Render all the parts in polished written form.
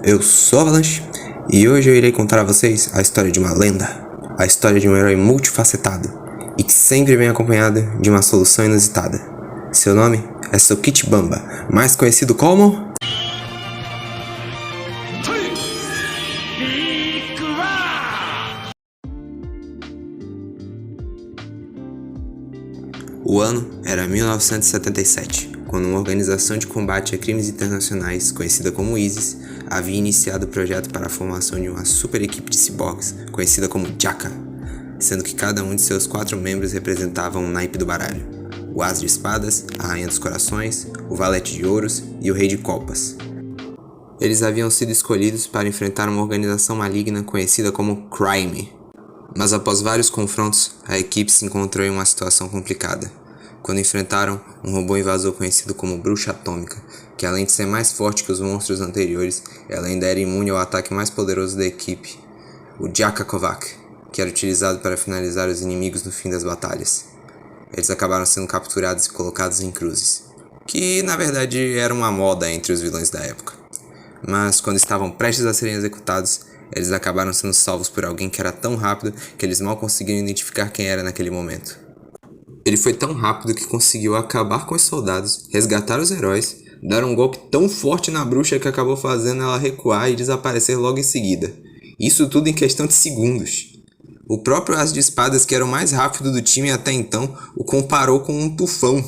Eu sou Avalanche e hoje eu irei contar a vocês a história de uma lenda, a história de um herói multifacetado e que sempre vem acompanhada de uma solução inusitada. Seu nome é Sokichi Bamba, mais conhecido como... O ano era 1977, quando uma organização de combate a crimes internacionais, conhecida como ISIS, havia iniciado o projeto para a formação de uma super equipe de ciborgues, conhecida como JACA, sendo que cada um de seus 4 membros representava um naipe do baralho: o As de Espadas, a Rainha dos Corações, o Valete de Ouros e o Rei de Copas. Eles haviam sido escolhidos para enfrentar uma organização maligna conhecida como Crime. Mas após vários confrontos, a equipe se encontrou em uma situação complicada, quando enfrentaram um robô invasor conhecido como Bruxa Atômica, que além de ser mais forte que os monstros anteriores, ela ainda era imune ao ataque mais poderoso da equipe, o Jaka Kovac, que era utilizado para finalizar os inimigos no fim das batalhas. Eles acabaram sendo capturados e colocados em cruzes, que na verdade era uma moda entre os vilões da época. Mas quando estavam prestes a serem executados, eles acabaram sendo salvos por alguém que era tão rápido que eles mal conseguiram identificar quem era naquele momento. Ele foi tão rápido que conseguiu acabar com os soldados, resgatar os heróis, dar um golpe tão forte na bruxa que acabou fazendo ela recuar e desaparecer logo em seguida. Isso tudo em questão de segundos. O próprio As de Espadas, que era o mais rápido do time até então, o comparou com um tufão.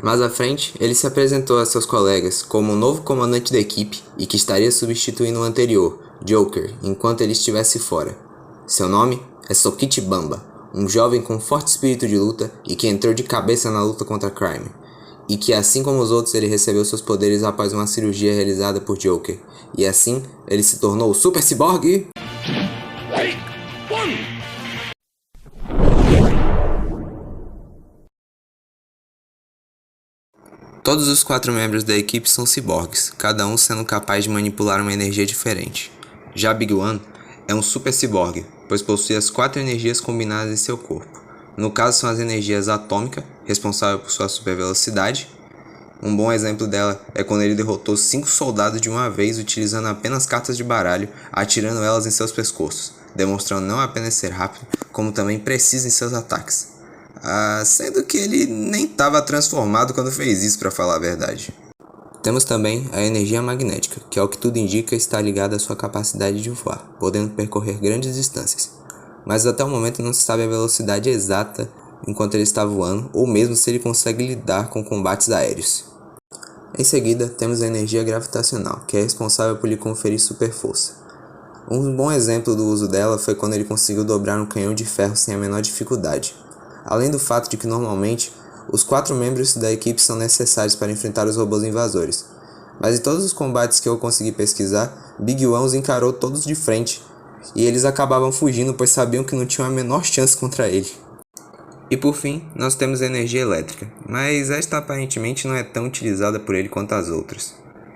Mais à frente, ele se apresentou a seus colegas como o novo comandante da equipe e que estaria substituindo o anterior, Joker, enquanto ele estivesse fora. Seu nome é Sokichi Bamba, um jovem com forte espírito de luta e que entrou de cabeça na luta contra Crime, e que assim como os outros ele recebeu seus poderes após uma cirurgia realizada por Joker, e assim ele se tornou o Super Cyborg. Todos os 4 membros da equipe são ciborgues, cada um sendo capaz de manipular uma energia diferente. Já Big One é um super ciborgue, pois possui as 4 energias combinadas em seu corpo. No caso são as energias atômica, responsável por sua super velocidade. Um bom exemplo dela é quando ele derrotou 5 soldados de uma vez utilizando apenas cartas de baralho, atirando elas em seus pescoços, demonstrando não apenas ser rápido, como também preciso em seus ataques. Sendo que ele nem estava transformado quando fez isso, para falar a verdade. Temos também a energia magnética, que ao que tudo indica está ligada à sua capacidade de voar, podendo percorrer grandes distâncias. Mas até o momento não se sabe a velocidade exata enquanto ele está voando, ou mesmo se ele consegue lidar com combates aéreos. Em seguida, temos a energia gravitacional, que é responsável por lhe conferir super força. Um bom exemplo do uso dela foi quando ele conseguiu dobrar um canhão de ferro sem a menor dificuldade. Além do fato de que normalmente os 4 membros da equipe são necessários para enfrentar os robôs invasores. Mas em todos os combates que eu consegui pesquisar, Big One os encarou todos de frente, e eles acabavam fugindo pois sabiam que não tinham a menor chance contra ele. E por fim, nós temos a energia elétrica, mas esta aparentemente não é tão utilizada por ele quanto as outras.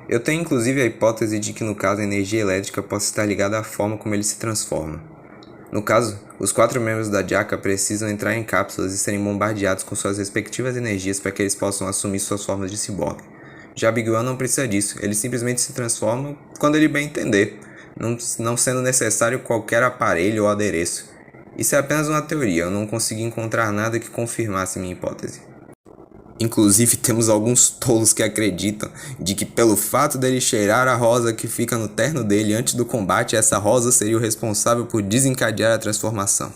Eu tenho inclusive a hipótese de que no caso a energia elétrica possa estar ligada à forma como ele se transforma. No caso, os 4 membros da JACA precisam entrar em cápsulas e serem bombardeados com suas respectivas energias para que eles possam assumir suas formas de ciborgue. Já Big One não precisa disso, ele simplesmente se transforma quando ele bem entender, não sendo necessário qualquer aparelho ou adereço. Isso é apenas uma teoria, eu não consegui encontrar nada que confirmasse minha hipótese. Inclusive temos alguns tolos que acreditam de que pelo fato dele cheirar a rosa que fica no terno dele antes do combate, essa rosa seria o responsável por desencadear a transformação.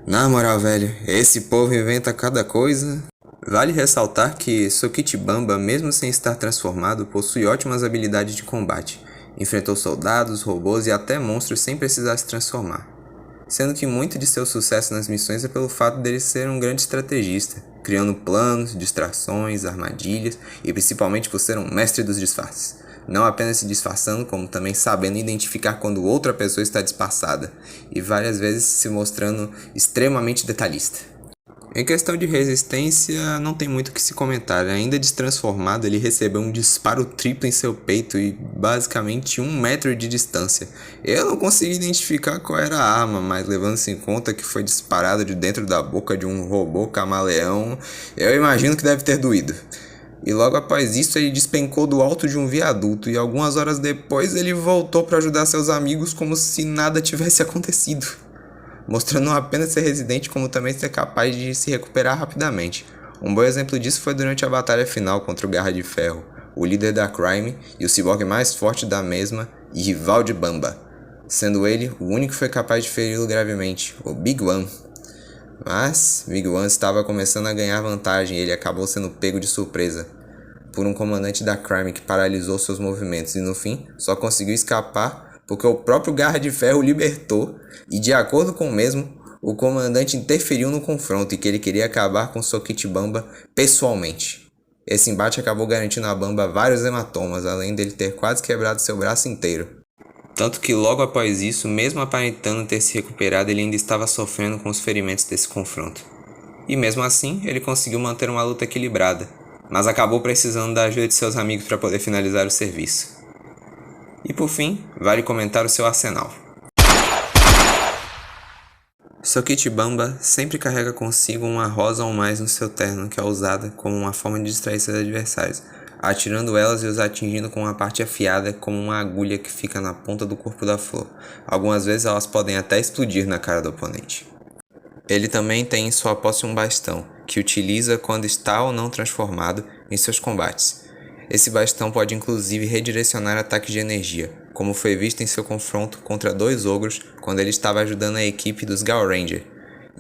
Na moral, velho, esse povo inventa cada coisa. Vale ressaltar que Sokichi Bamba, mesmo sem estar transformado, possui ótimas habilidades de combate. Enfrentou soldados, robôs e até monstros sem precisar se transformar. Sendo que muito de seu sucesso nas missões é pelo fato dele ser um grande estrategista, criando planos, distrações, armadilhas e principalmente por ser um mestre dos disfarces. Não apenas se disfarçando, como também sabendo identificar quando outra pessoa está disfarçada e várias vezes se mostrando extremamente detalhista. Em questão de resistência, não tem muito o que se comentar. Ainda destransformado, ele recebeu um disparo triplo em seu peito e basicamente 1 metro de distância. Eu não consegui identificar qual era a arma, mas levando-se em conta que foi disparado de dentro da boca de um robô camaleão, eu imagino que deve ter doído. E logo após isso ele despencou do alto de um viaduto e algumas horas depois ele voltou para ajudar seus amigos como se nada tivesse acontecido, mostrando não apenas ser resistente como também ser capaz de se recuperar rapidamente. Um bom exemplo disso foi durante a batalha final contra o Garra de Ferro, o líder da Crime e o ciborgue mais forte da mesma e rival de Bamba, sendo ele o único que foi capaz de feri-lo gravemente, o Big One. Mas Big One estava começando a ganhar vantagem e ele acabou sendo pego de surpresa por um comandante da Crime que paralisou seus movimentos e no fim só conseguiu escapar porque o próprio Garra de Ferro o libertou e, de acordo com o mesmo, o comandante interferiu no confronto e que ele queria acabar com Sokichi Bamba pessoalmente. Esse embate acabou garantindo a Bamba vários hematomas, além dele ter quase quebrado seu braço inteiro. Tanto que logo após isso, mesmo aparentando ter se recuperado, ele ainda estava sofrendo com os ferimentos desse confronto. E mesmo assim, ele conseguiu manter uma luta equilibrada, mas acabou precisando da ajuda de seus amigos para poder finalizar o serviço. E por fim, vale comentar o seu arsenal. Sokichi Bamba sempre carrega consigo uma rosa ou mais no seu terno que é usada como uma forma de distrair seus adversários, atirando elas e os atingindo com uma parte afiada como uma agulha que fica na ponta do corpo da flor. Algumas vezes elas podem até explodir na cara do oponente. Ele também tem em sua posse um bastão, que utiliza quando está ou não transformado em seus combates. Esse bastão pode inclusive redirecionar ataques de energia, como foi visto em seu confronto contra 2 ogros quando ele estava ajudando a equipe dos Gaoranger,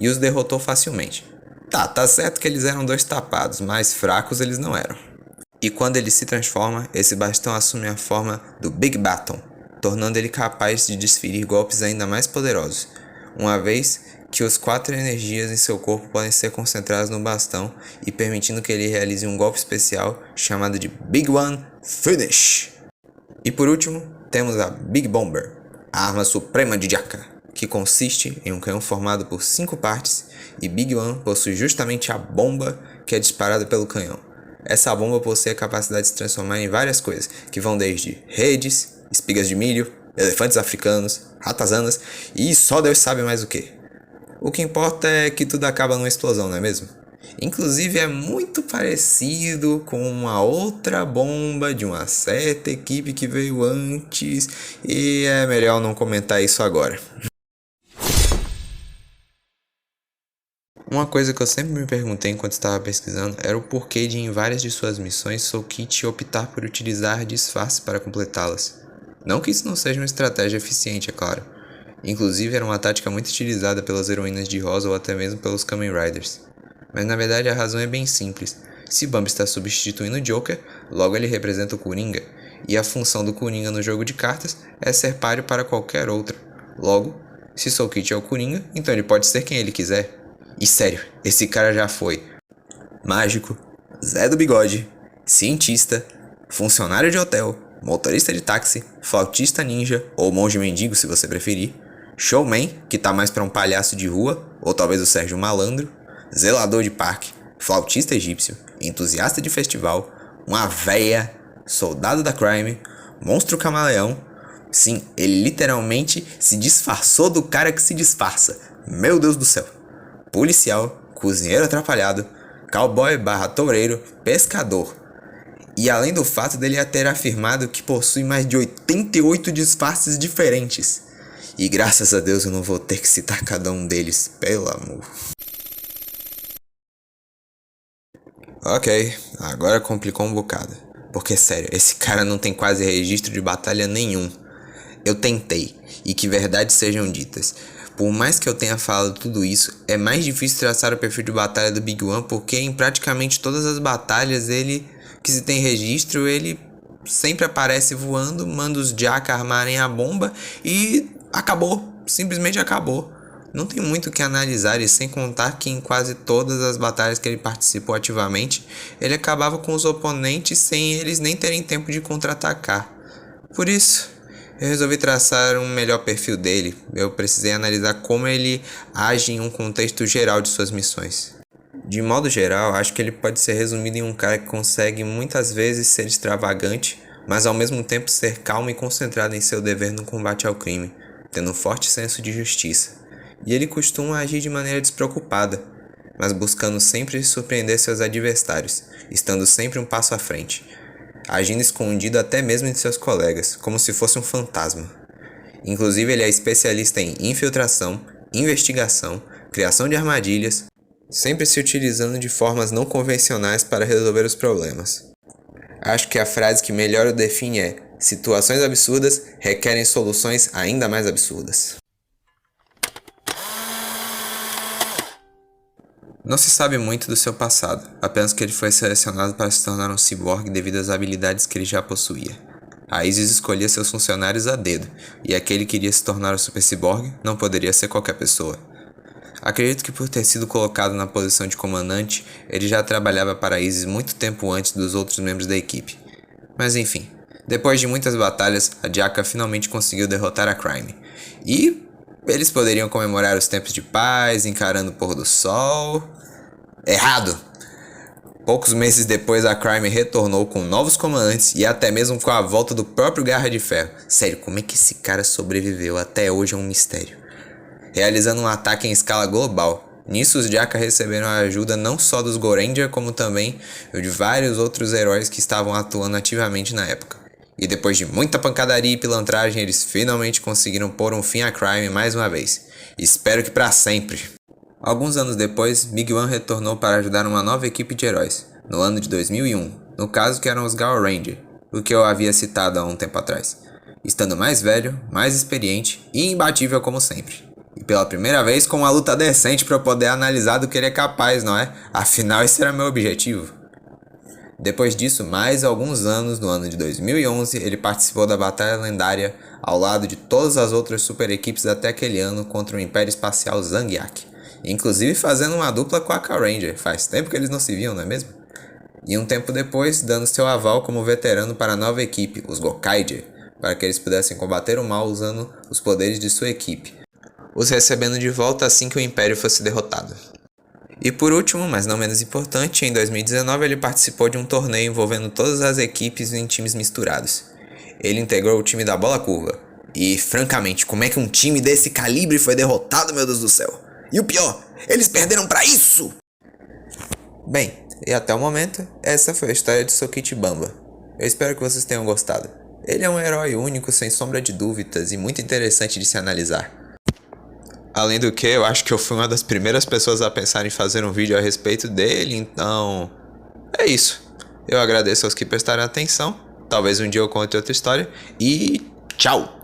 e os derrotou facilmente. Tá certo que eles eram 2 tapados, mas fracos eles não eram. E quando ele se transforma, esse bastão assume a forma do Big Baton, tornando ele capaz de desferir golpes ainda mais poderosos, uma vez que as 4 energias em seu corpo podem ser concentradas no bastão e permitindo que ele realize um golpe especial chamado de Big One Finish. E por último, temos a Big Bomber, a arma suprema de Jaka, que consiste em um canhão formado por 5 partes e Big One possui justamente a bomba que é disparada pelo canhão. Essa bomba possui a capacidade de se transformar em várias coisas, que vão desde redes, espigas de milho, elefantes africanos, ratazanas e só Deus sabe mais o que. O que importa é que tudo acaba numa explosão, não é mesmo? Inclusive é muito parecido com uma outra bomba de uma certa equipe que veio antes e é melhor não comentar isso agora. Uma coisa que eu sempre me perguntei enquanto estava pesquisando era o porquê de em várias de suas missões Sokichi optar por utilizar disfarce para completá-las. Não que isso não seja uma estratégia eficiente, é claro. Inclusive era uma tática muito utilizada pelas heroínas de rosa ou até mesmo pelos Kamen Riders. Mas na verdade a razão é bem simples. Se Bamba está substituindo o Joker, logo ele representa o Coringa, e a função do Coringa no jogo de cartas é ser páreo para qualquer outra. Logo, se Sokichi é o Coringa, então ele pode ser quem ele quiser. E sério, esse cara já foi mágico, Zé do Bigode, cientista, funcionário de hotel, motorista de táxi, flautista ninja ou monge mendigo se você preferir, showman, que tá mais pra um palhaço de rua, ou talvez o Sérgio Malandro, zelador de parque, flautista egípcio, entusiasta de festival, uma véia, soldado da Crime, monstro camaleão. Sim, ele literalmente se disfarçou do cara que se disfarça. Meu Deus do céu. Policial, cozinheiro atrapalhado, cowboy / toureiro, pescador. E além do fato dele ter afirmado que possui mais de 88 disfarces diferentes. E graças a Deus eu não vou ter que citar cada um deles, pelo amor. Ok, agora complicou um bocado. Porque sério, esse cara não tem quase registro de batalha nenhum. Eu tentei, e que verdades sejam ditas. Por mais que eu tenha falado tudo isso, é mais difícil traçar o perfil de batalha do Big One, porque em praticamente todas as batalhas ele, que se tem registro, ele sempre aparece voando, manda os Jaka armarem a bomba e acabou, simplesmente acabou. Não tem muito o que analisar, e sem contar que em quase todas as batalhas que ele participou ativamente, ele acabava com os oponentes sem eles nem terem tempo de contra-atacar. Por isso, eu resolvi traçar um melhor perfil dele. Eu precisei analisar como ele age em um contexto geral de suas missões. De modo geral, acho que ele pode ser resumido em um cara que consegue muitas vezes ser extravagante, mas ao mesmo tempo ser calmo e concentrado em seu dever no combate ao crime, tendo um forte senso de justiça. E ele costuma agir de maneira despreocupada. mas buscando sempre surpreender seus adversários, estando sempre um passo à frente, agindo escondido até mesmo de seus colegas, como se fosse um fantasma. Inclusive, ele é especialista em infiltração, investigação, criação de armadilhas, sempre se utilizando de formas não convencionais para resolver os problemas. Acho que a frase que melhor o define é: situações absurdas requerem soluções ainda mais absurdas. Não se sabe muito do seu passado, apenas que ele foi selecionado para se tornar um ciborgue devido às habilidades que ele já possuía. A Isis escolhia seus funcionários a dedo, e aquele que iria se tornar o super ciborgue não poderia ser qualquer pessoa. Acredito que por ter sido colocado na posição de comandante, ele já trabalhava para a Isis muito tempo antes dos outros membros da equipe. Mas enfim, depois de muitas batalhas, a Jaka finalmente conseguiu derrotar a Crime. E eles poderiam comemorar os tempos de paz, encarando o pôr do sol. Errado! Poucos meses depois, a Crime retornou com novos comandantes e até mesmo com a volta do próprio Garra de Ferro. Sério, como é que esse cara sobreviveu? Até hoje é um mistério. Realizando um ataque em escala global. Nisso, os Jaka receberam a ajuda não só dos Goranger, como também de vários outros heróis que estavam atuando ativamente na época. E depois de muita pancadaria e pilantragem, eles finalmente conseguiram pôr um fim à Crime mais uma vez. Espero que para sempre. Alguns anos depois, Big One retornou para ajudar uma nova equipe de heróis, no ano de 2001, no caso que eram os Gal Ranger, o que eu havia citado há um tempo atrás, estando mais velho, mais experiente e imbatível como sempre. E pela primeira vez com uma luta decente para eu poder analisar do que ele é capaz, não é? Afinal, esse era meu objetivo. Depois disso, mais alguns anos, no ano de 2011, ele participou da Batalha Lendária ao lado de todas as outras super equipes até aquele ano contra o Império Espacial Zangiak. Inclusive fazendo uma dupla com a K-Ranger. Faz tempo que eles não se viam, não é mesmo? E um tempo depois, dando seu aval como veterano para a nova equipe, os Gokaiger, para que eles pudessem combater o mal usando os poderes de sua equipe, os recebendo de volta assim que o Império fosse derrotado. E por último, mas não menos importante, em 2019 ele participou de um torneio envolvendo todas as equipes em times misturados. Ele integrou o time da Bola Curva. E, francamente, como é que um time desse calibre foi derrotado, meu Deus do céu? E o pior, eles perderam pra isso! Bem, e até o momento, essa foi a história de Sokichi Bamba. Eu espero que vocês tenham gostado. Ele é um herói único, sem sombra de dúvidas, e muito interessante de se analisar. Além do que, eu acho que eu fui uma das primeiras pessoas a pensar em fazer um vídeo a respeito dele, então... é isso. Eu agradeço aos que prestaram atenção. Talvez um dia eu conte outra história. E tchau!